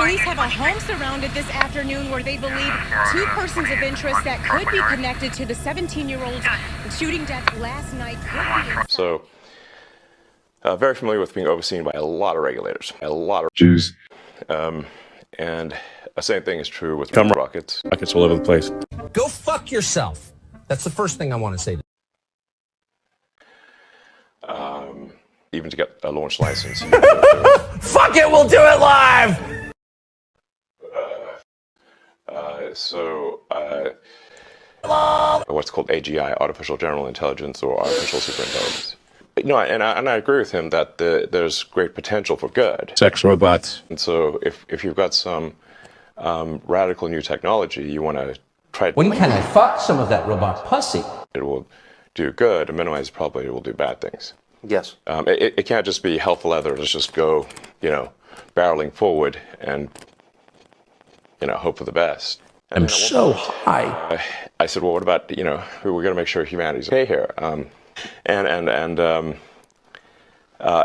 Police have a home surrounded this afternoon where they believe two persons of interest that could be connected to the 17-year-old shooting death last night. So, very familiar with being overseen by a lot of regulators, a lot of Jews. And the same thing is true with rockets. Rockets all over the place. Go fuck yourself. That's the first thing I want to say. Even to get a launch license. Fuck it, we'll do it live! What's called AGI, Artificial General Intelligence, or Artificial Superintelligence. You know, and I agree with him that there's great potential for good. Sex robots. And so if you've got some radical new technology, you want to try to... When can I fuck some of that robot pussy? It will do good and minimize the probability it will do bad things. Yes. It can't just be hell for leather. Let's just go, barreling forward and, hope for the best. I'm so high. I said, well, what about, we're going to make sure humanity's okay here. And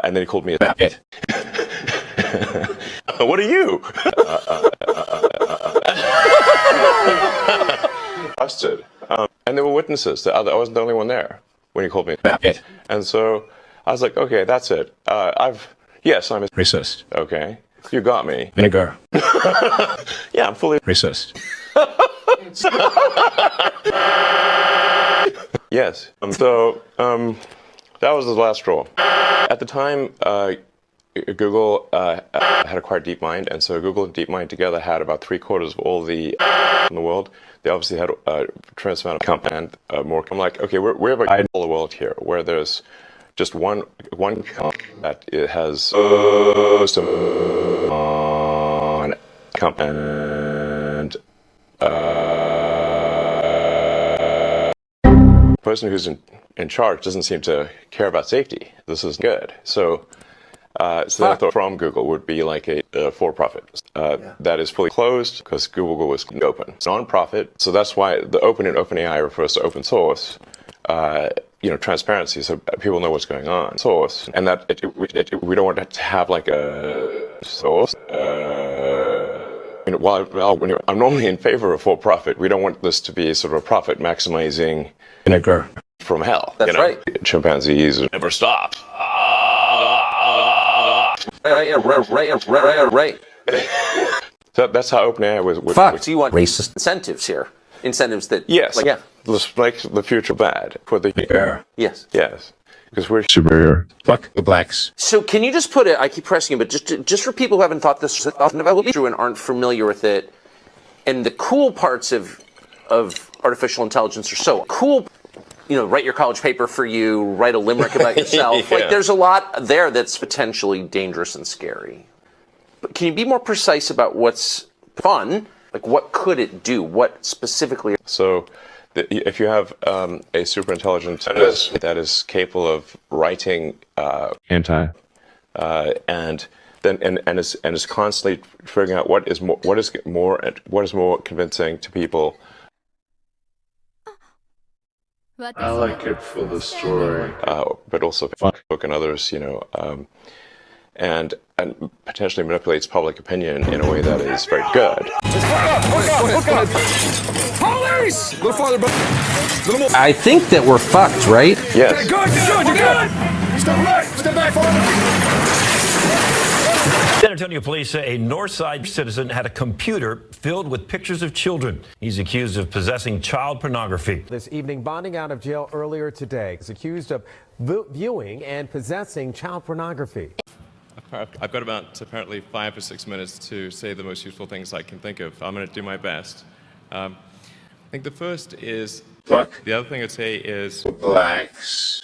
then he called me a bit. What are you? Busted. And there were witnesses. I wasn't the only one there when he called me a bit. And so I was like, okay, that's it. Yes, I'm a Racist. Okay. You got me. Vinegar. Yeah, I'm fully Racist. Yes. That was the last straw. At the time, Google had acquired DeepMind, and so Google and DeepMind together had about 3/4 of all the in the world. They obviously had a tremendous amount of company and more. I'm like, okay, we're about all the world here, where there's just one that it has some company and the person who's in charge doesn't seem to care about safety. This is good. So I thought from Google would be like a for-profit that is fully closed because Google was open. It's non-profit, so that's why the open in OpenAI refers to open source. Transparency, so people know what's going on. Source, and that we don't want to have like a source. I'm normally in favor of for-profit. We don't want this to be sort of a profit maximizing Vinegar. from hell. That's right. Chimpanzees never stop. Right. So that's how OpenAI was. Fuck. So you want racist incentives here? Incentives that... Yes. Yeah. Let's make the future bad for the... Yes. Yes. Because we're superior. Fuck the blacks. So can you just put it, I keep pressing you, but just for people who haven't thought this often about true and aren't familiar with it, and the cool parts of artificial intelligence are so cool, write your college paper for you, write a limerick about yourself. Yeah. Like there's a lot there that's potentially dangerous and scary. But can you be more precise about what's fun? Like what could it do? What specifically? So if you have a super intelligent that is capable of writing Anti. and is constantly figuring out what is more convincing to people. I like it for the story. But also Facebook and others, and potentially manipulates public opinion in a way that is very good. Look up! Police! Little farther back. I think that we're fucked, right? Yes. Good. Step right. Step back forward. San Antonio police say a Northside citizen had a computer filled with pictures of children. He's accused of possessing child pornography. This evening, bonding out of jail earlier today, is accused of viewing and possessing child pornography. I've got about apparently 5 or 6 minutes to say the most useful things I can think of. I'm going to do my best. I think the first is... Fuck. The other thing I'd say is... Blacks.